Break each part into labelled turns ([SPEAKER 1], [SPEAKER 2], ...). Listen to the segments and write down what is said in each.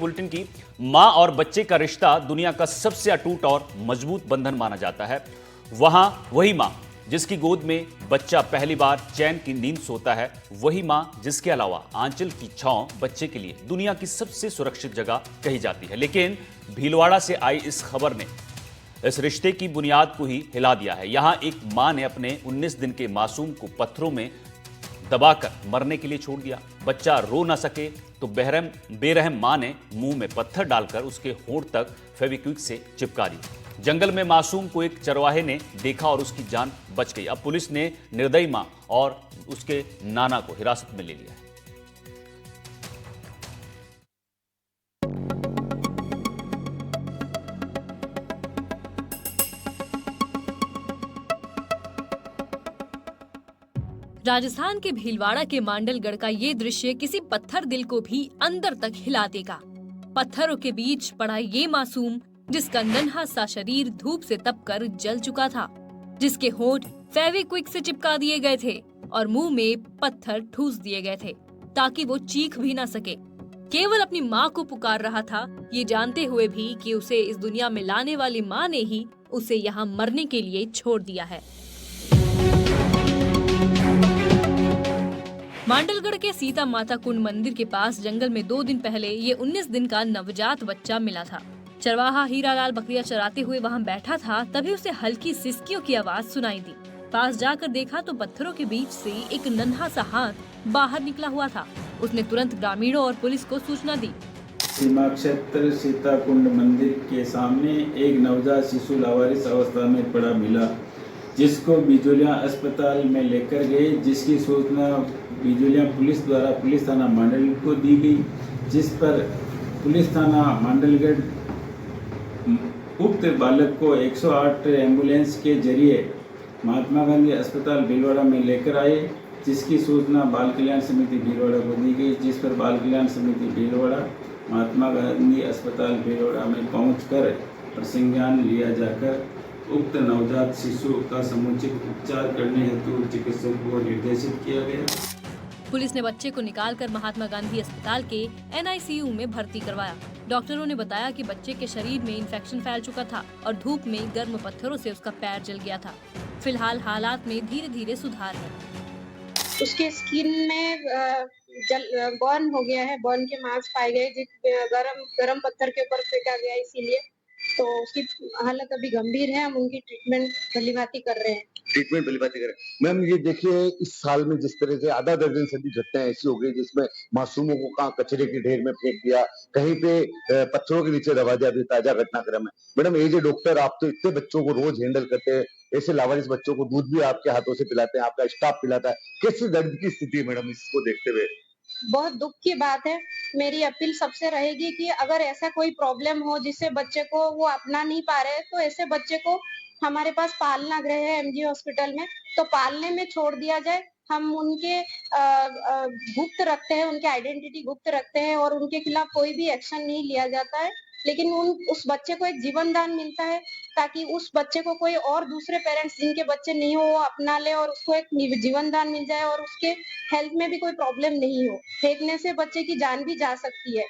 [SPEAKER 1] Bulletin की। मां और बच्चे का रिश्ता दुनिया का सबसे अटूट और मजबूत बंधन माना जाता है। वहां वही मां जिसकी गोद में बच्चा पहली बार चैन की नींद सोता है, वही मां जिसके अलावा आंचल की छांव बच्चे के लिए दुनिया की सबसे सुरक्षित जगह कही जाती है। लेकिन भीलवाड़ा से आई इस खबर ने इस रिश्ते की बुनियाद को ही हिला दिया है। यहां एक मां ने अपने 19 दिन के मासूम को पत्थरों में दबाकर मरने के लिए छोड़ दिया। बच्चा रो ना सके तो बेरहम मां ने मुंह में पत्थर डालकर उसके होंठ तक फेविक्विक से चिपका दी। जंगल में मासूम को एक चरवाहे ने देखा और उसकी जान बच गई। अब पुलिस ने निर्दयी मां और उसके नाना को हिरासत में ले लिया है।
[SPEAKER 2] राजस्थान के भीलवाड़ा के मांडलगढ़ का ये दृश्य किसी पत्थर दिल को भी अंदर तक हिला देगा। पत्थरों के बीच पड़ा ये मासूम जिसका नन्हा सा शरीर धूप से तपकर जल चुका था, जिसके होंठ फेविक्विक से चिपका दिए गए थे और मुंह में पत्थर ठूस दिए गए थे ताकि वो चीख भी ना सके। केवल अपनी माँ को पुकार रहा था, ये जानते हुए भी कि उसे इस दुनिया में लाने वाली माँ ने ही उसे यहाँ मरने के लिए छोड़ दिया है। मांडलगढ़ के सीता माता कुंड मंदिर के पास जंगल में 2 दिन पहले ये 19 दिन का नवजात बच्चा मिला था। चरवाहा हीरालाल बकरियां चराते हुए वहां बैठा था, तभी उसे हल्की सिसकियों की आवाज सुनाई दी। पास जाकर देखा तो पत्थरों के बीच से एक नन्हा सा हाथ बाहर निकला हुआ था। उसने तुरंत ग्रामीणों और पुलिस को सूचना दी।
[SPEAKER 3] सीमा क्षेत्र सीता कुंड मंदिर के सामने एक नवजात शिशु लावारिस अवस्था में पड़ा मिला, जिसको बिजोलिया अस्पताल में लेकर गए, जिसकी सूचना बिजोलिया पुलिस द्वारा पुलिस थाना मांडलगढ़ को दी गई, जिस पर पुलिस थाना मांडलगढ़ उक्त बालक को 108 एम्बुलेंस के जरिए महात्मा गांधी अस्पताल भीलवाड़ा में लेकर आए, जिसकी सूचना बाल कल्याण समिति भीलवाड़ा को दी गई, जिस पर बाल कल्याण समिति भीलवाड़ा महात्मा गांधी अस्पताल भीलवाड़ा में पहुंचकर प्रसंज्ञान लिया जाकर उक्त नवजात शिशु का समुचित उपचार करने हेतु चिकित्सक को निर्देशित किया गया।
[SPEAKER 2] पुलिस ने बच्चे को निकालकर महात्मा गांधी अस्पताल के NICU में भर्ती करवाया। डॉक्टरों ने बताया कि बच्चे के शरीर में इंफेक्शन फैल चुका था और धूप में गर्म पत्थरों से उसका पैर जल गया था। फिलहाल हालात में धीरे धीरे सुधार है।
[SPEAKER 4] उसके स्किन में बर्न हो गया है, बर्न के मार्क्स पाए गए, गरम पत्थर के ऊपर फेंका गया, इसीलिए तो उसकी हालत अभी गंभीर है। हम उनकी ट्रीटमेंट भलीभांति कर रहे हैं।
[SPEAKER 5] मैम ये देखिए, इस साल में जिस तरह से आधा दर्जन से भी घटनाएं ऐसी हो गई जिसमें मासूमों को कहाँ कचरे के ढेर में फेंक दिया, कहीं पे पत्थरों के नीचे दबा दिया। अभी ताजा घटनाक्रम है। मैडम एज ए डॉक्टर, आप तो इतने बच्चों को रोज हैंडल करते हैं, ऐसे लावारिस बच्चों को दूध भी आपके हाथों से पिलाते हैं, आपका स्टाफ पिलाता है, कैसी दर्द की स्थिति है मैडम इसको देखते हुए?
[SPEAKER 4] बहुत दुख की बात है। मेरी अपील सबसे रहेगी कि अगर ऐसा कोई प्रॉब्लम हो जिससे बच्चे को वो अपना नहीं पा रहे, तो ऐसे बच्चे को हमारे पास पालना गृह है MG हॉस्पिटल में, तो पालने में छोड़ दिया जाए। हम उनके गुप्त रखते हैं, उनके आइडेंटिटी गुप्त रखते हैं और उनके खिलाफ कोई भी एक्शन नहीं लिया जाता है, लेकिन उस बच्चे को एक जीवन दान मिलता है ताकि उस बच्चे को कोई और दूसरे पेरेंट्स जिनके बच्चे नहीं हो वो अपना ले और उसको एक जीवन दान मिल जाए और उसके हेल्थ में भी कोई प्रॉब्लम नहीं हो। फेंकने से बच्चे की जान भी जा सकती है,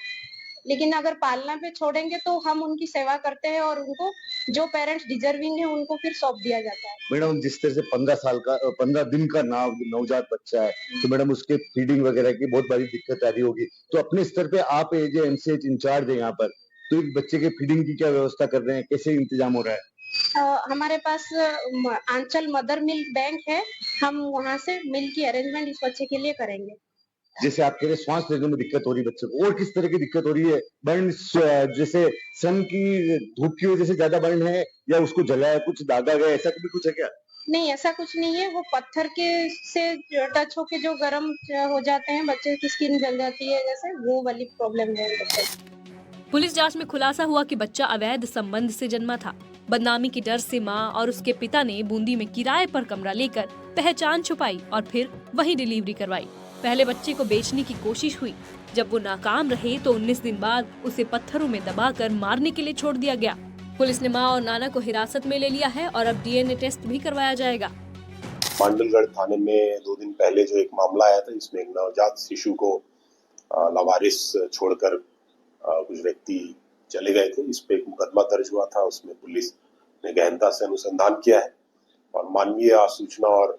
[SPEAKER 4] लेकिन अगर पालना पे छोड़ेंगे तो हम उनकी सेवा करते हैं और उनको जो पेरेंट्स डिजर्विंग है उनको फिर सौंप दिया जाता है।
[SPEAKER 5] मैडम जिस तरह से 15 दिन का नवजात बच्चा है, तो मैडम उसके फीडिंग वगैरह की बहुत बड़ी दिक्कत आ रही होगी, तो अपने स्तर पे आप एज ए MCH इंचार्ज है यहाँ पर, तो एक बच्चे के फीडिंग की क्या व्यवस्था कर रहे हैं, कैसे इंतजाम हो रहा है?
[SPEAKER 4] हमारे पास आंचल मदर मिल्क बैंक है, हम वहाँ से मिल्क की अरेंजमेंट इस बच्चे के लिए करेंगे।
[SPEAKER 5] जैसे आप कह रहे श्वास लेने में दिक्कत हो रही है बच्चे को, और किस तरह की दिक्कत हो रही है? बर्न जैसे सन की धूप की वजह से ज्यादा बर्न है या उसको जलाया, कुछ दागा गया, ऐसा भी कुछ है क्या?
[SPEAKER 4] नहीं, ऐसा कुछ नहीं है। वो पत्थर के से टच होके जो गर्म हो जाते हैं, बच्चे की स्किन जल जाती है, जैसे वो वाली प्रॉब्लम है बच्चे।
[SPEAKER 2] पुलिस जांच में खुलासा हुआ कि बच्चा अवैध संबंध से जन्मा था। बदनामी के डर से मां और उसके पिता ने बूंदी में किराए पर कमरा लेकर पहचान छुपाई और फिर वहीं डिलीवरी करवाई। पहले बच्चे को बेचने की कोशिश हुई, जब वो नाकाम रहे तो 19 दिन बाद उसे पत्थरों में दबाकर मारने के लिए छोड़ दिया गया। पुलिस ने मां और नाना को हिरासत में ले लिया है और अब DNA टेस्ट भी करवाया जाएगा।
[SPEAKER 6] मांडलगढ़ थाने में 2 दिन पहले जो एक मामला आया था, जिसमें एक नवजात शिशु को लावारिस छोड़कर कुछ व्यक्ति चले गए थे। इस पे एक मुकदमा दर्ज हुआ था, उसमें पुलिस ने गहनता से अनुसंधान किया है और मानवीय सूचना और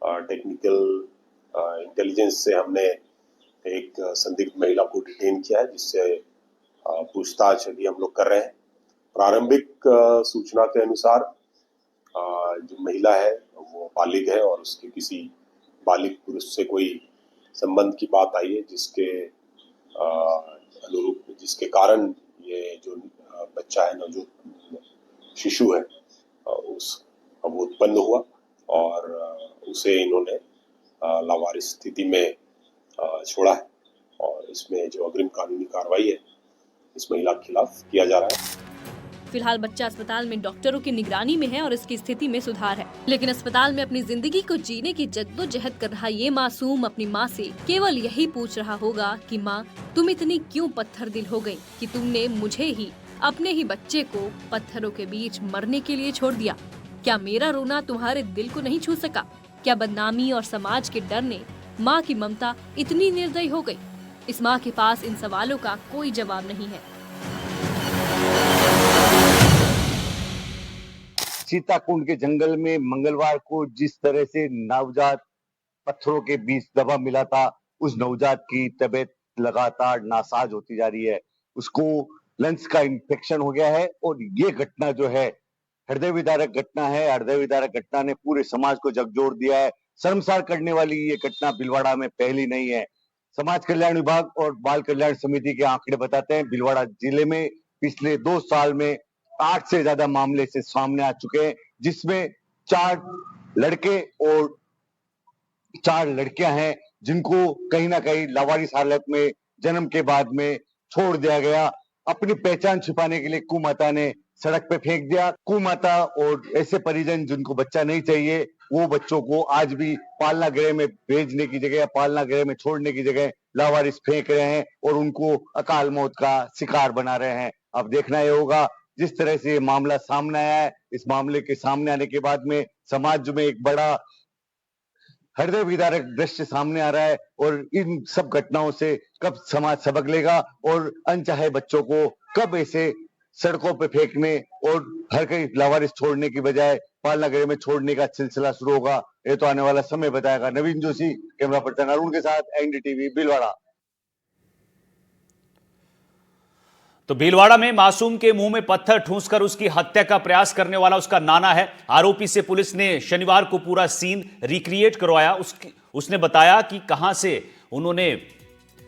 [SPEAKER 6] टेक्निकल इंटेलिजेंस से हमने एक संदिग्ध महिला को डिटेन किया है, जिससे पूछताछ अभी हम लोग कर रहे हैं। प्रारंभिक सूचना के अनुसार जो महिला है वो बालिग है और उसके किसी बालिग पुरुष से कोई संबंध की बात आई है, जिसके अनुरूप जिसके कारण ये जो बच्चा है ना, जो शिशु है वो उत्पन्न हुआ और उसे इन्होंने लावारिस स्थिति में छोड़ा है और इसमें जो अग्रिम कानूनी कार्रवाई है इस महिला के खिलाफ किया जा रहा है।
[SPEAKER 2] फिलहाल बच्चा अस्पताल में डॉक्टरों की निगरानी में है और इसकी स्थिति में सुधार है, लेकिन अस्पताल में अपनी जिंदगी को जीने की जद्दोजहद कर रहा ये मासूम अपनी माँ से केवल यही पूछ रहा होगा कि माँ, तुम इतनी क्यों पत्थर दिल हो गई कि तुमने मुझे ही, अपने ही बच्चे को पत्थरों के बीच मरने के लिए छोड़ दिया। क्या मेरा रोना तुम्हारे दिल को नहीं छू सका? क्या बदनामी और समाज के डर ने माँ की ममता इतनी निर्दयी हो गई? इस माँ के पास इन सवालों का कोई जवाब नहीं है।
[SPEAKER 5] सीताकुंड के जंगल में मंगलवार को जिस तरह से नवजात पत्थरों के बीच दबा मिला था, उस नवजात की तबीयत लगातार नासाज होती जा रही है। उसको लंग्स का इंफेक्शन हो गया है और ये घटना जो है हृदय विदारक घटना है। हृदय विदारक घटना ने पूरे समाज को झकझोर दिया है। शर्मसार करने वाली ये घटना भीलवाड़ा में पहली नहीं है। समाज कल्याण विभाग और बाल कल्याण समिति के आंकड़े बताते हैं भीलवाड़ा जिले में पिछले 2 साल में 8 से ज्यादा मामले से सामने आ चुके हैं, जिसमें 4 लड़के और 4 लड़कियां हैं जिनको कहीं ना कहीं लावारिस हालत में जन्म के बाद में छोड़ दिया गया। अपनी पहचान छिपाने के लिए कुमाता ने सड़क पे फेंक दिया। कुमाता और ऐसे परिजन जिनको बच्चा नहीं चाहिए, वो बच्चों को आज भी पालना गृह में भेजने की जगह, पालना गृह में छोड़ने की जगह लावारिस फेंक रहे हैं और उनको अकाल मौत का शिकार बना रहे हैं। अब देखना ये होगा, जिस तरह से ये मामला सामने आया है, इस मामले के सामने आने के बाद में समाज में एक बड़ा हृदय विदारक दृश्य सामने आ रहा है और इन सब घटनाओं से कब समाज सबक लेगा और अनचाहे बच्चों को कब ऐसे सड़कों पे फेंकने और हर कहीं लावारिस छोड़ने की बजाय पालना गृह में छोड़ने का सिलसिला शुरू होगा, ये तो आने वाला समय बताएगा। नवीन जोशी, कैमरा पर्सन अरुण के साथ, एनडीटीवी भीलवाड़ा।
[SPEAKER 1] तो भीलवाड़ा में मासूम के मुंह में पत्थर ठूंसकर उसकी हत्या का प्रयास करने वाला उसका नाना है। आरोपी से पुलिस ने शनिवार को पूरा सीन रिक्रिएट करवाया। उसने बताया कि कहां से उन्होंने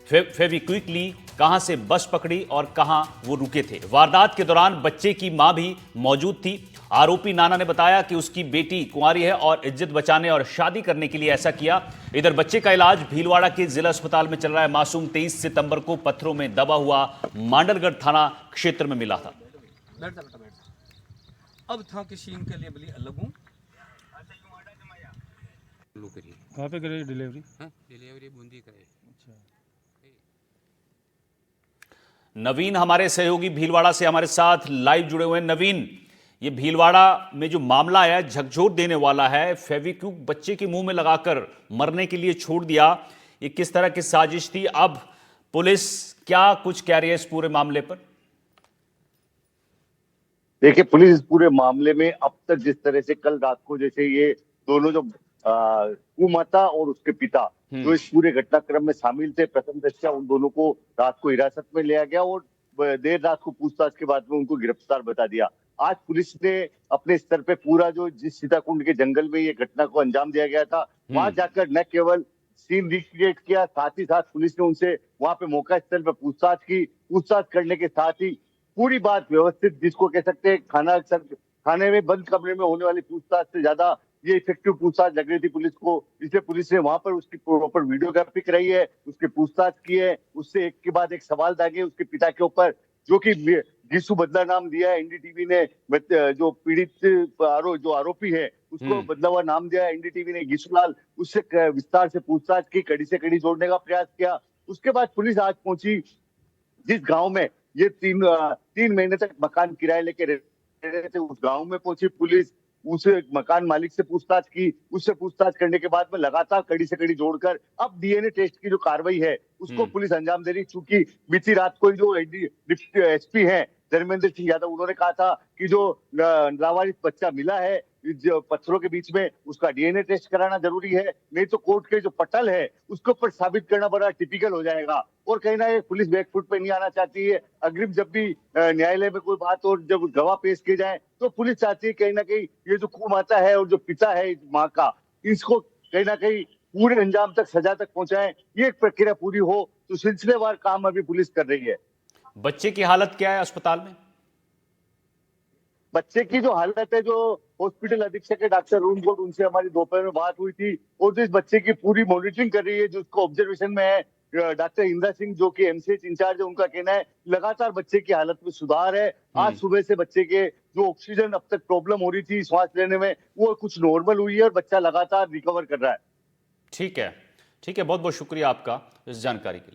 [SPEAKER 1] फेविक्विक ली, कहां से बस पकड़ी और कहां वो रुके थे। वारदात के दौरान बच्चे की मां भी मौजूद थी। आरोपी नाना ने बताया कि उसकी बेटी कुंवारी है और इज्जत बचाने और शादी करने के लिए ऐसा किया। इधर बच्चे का इलाज भीलवाड़ा के जिला अस्पताल में चल रहा है। मासूम 23 सितंबर को पत्थरों में दबा हुआ मांडलगढ़ थाना क्षेत्र में मिला था।
[SPEAKER 7] अब था कि सीन के लिए बली अलग हूँ।
[SPEAKER 8] कहाँ पे करेगी डिलीवरी?
[SPEAKER 7] डिलीवरी बूंदी करे।
[SPEAKER 1] नवीन हमारे सहयोगी भीलवाड़ा से हमारे साथ लाइव जुड़े हुए हैं। नवीन, ये भीलवाड़ा में जो मामला आया झकझोर देने वाला है, फेविक्विक बच्चे के मुंह में लगाकर मरने के लिए छोड़ दिया, ये किस तरह की साजिश थी? अब पुलिस क्या कुछ कह रही है इस पूरे मामले पर?
[SPEAKER 5] देखिए, पुलिस इस पूरे मामले में अब तक जिस तरह से कल रात को जैसे ये दोनों जो कुमाता और उसके पिता जो इस पूरे घटनाक्रम में शामिल थे, प्रथम दृष्टया उन दोनों को रात को हिरासत में लिया गया और देर रात को पूछताछ के बाद में उनको गिरफ्तार बता दिया। आज पुलिस ने अपने स्तर पे पूरा जो जिस सीताकुंड के जंगल में ये घटना को अंजाम दिया गया था, वहां जाकर न केवल सीन रिक्रिएट किया, साथ ही साथ पुलिस ने उनसे वहां पे मौका स्थल पे पूछताछ की। पूछताछ करने के साथ ही पूरी बात व्यवस्थित, जिसको कह सकते हैं खाने में बंद कमरे में होने वाली पूछताछ से ज्यादा ये इफेक्टिव पूछताछ लग रही थी पुलिस को। इसलिए पुलिस ने वहां पर उसकी प्रॉपर वीडियोग्राफी कराई है, उसके पूछताछ की है, उससे एक के बाद एक सवाल दागे उसके पिता के ऊपर, जो कि गिसु बदला नाम दिया है एनडीटीवी ने। जो पीड़ित जो आरोपी है उसको बदला हुआ नाम दिया है एनडीटीवी ने, गिसुलाल। उससे विस्तार से पूछताछ की, कड़ी से कड़ी जोड़ने का प्रयास किया। उसके बाद पुलिस आज पहुंची जिस गांव में ये 3 महीने तक मकान किराए लेके रहे थे, उस गांव में पहुंची पुलिस। उस मकान मालिक से पूछताछ की, उससे पूछताछ करने के बाद में लगातार कड़ी से कड़ी जोड़कर अब डीएनए टेस्ट की जो कार्रवाई है उसको पुलिस अंजाम दे रही। चूंकि बीती रात को जो एसपी है धर्मेंद्र सिंह यादव, उन्होंने कहा था कि जो लावारिस बच्चा मिला है जो पत्थरों के बीच में, उसका डीएनए टेस्ट कराना जरूरी है, नहीं तो कोर्ट के जो पटल है उसके ऊपर साबित करना बड़ा टिपिकल हो जाएगा। और कहीं ना कहीं पुलिस बैकफुट पे नहीं आना चाहती है। अग्रिम जब भी न्यायालय में कोई बात और जब गवाह पेश किए जाए तो पुलिस चाहती है कहीं ना कहीं ये जो कुमाता है और जो पिता है इस माँ का, इसको कहीं ना कहीं पूरे अंजाम तक, सजा तक पहुंचाएं, ये एक प्रक्रिया पूरी हो। तो सिलसिलेवार काम अभी पुलिस कर रही है।
[SPEAKER 1] बच्चे की हालत क्या है अस्पताल में?
[SPEAKER 5] बच्चे की जो हालत है, जो हॉस्पिटल अधीक्षक है डॉक्टर अरुण गोड, उनसे हमारी दोपहर में बात हुई थी और जो इस बच्चे की पूरी मॉनिटरिंग कर रही है, जो उसको ऑब्जर्वेशन में है डॉक्टर इंदिरा सिंह जो कि एमसीएच इंचार्ज है, उनका कहना है लगातार बच्चे की हालत में सुधार है। आज सुबह से बच्चे के जो ऑक्सीजन अब तक प्रॉब्लम हो रही थी सांस लेने में, वो कुछ नॉर्मल हुई है और बच्चा लगातार रिकवर कर रहा है।
[SPEAKER 1] ठीक है, ठीक है, बहुत बहुत शुक्रिया आपका इस जानकारी के लिए।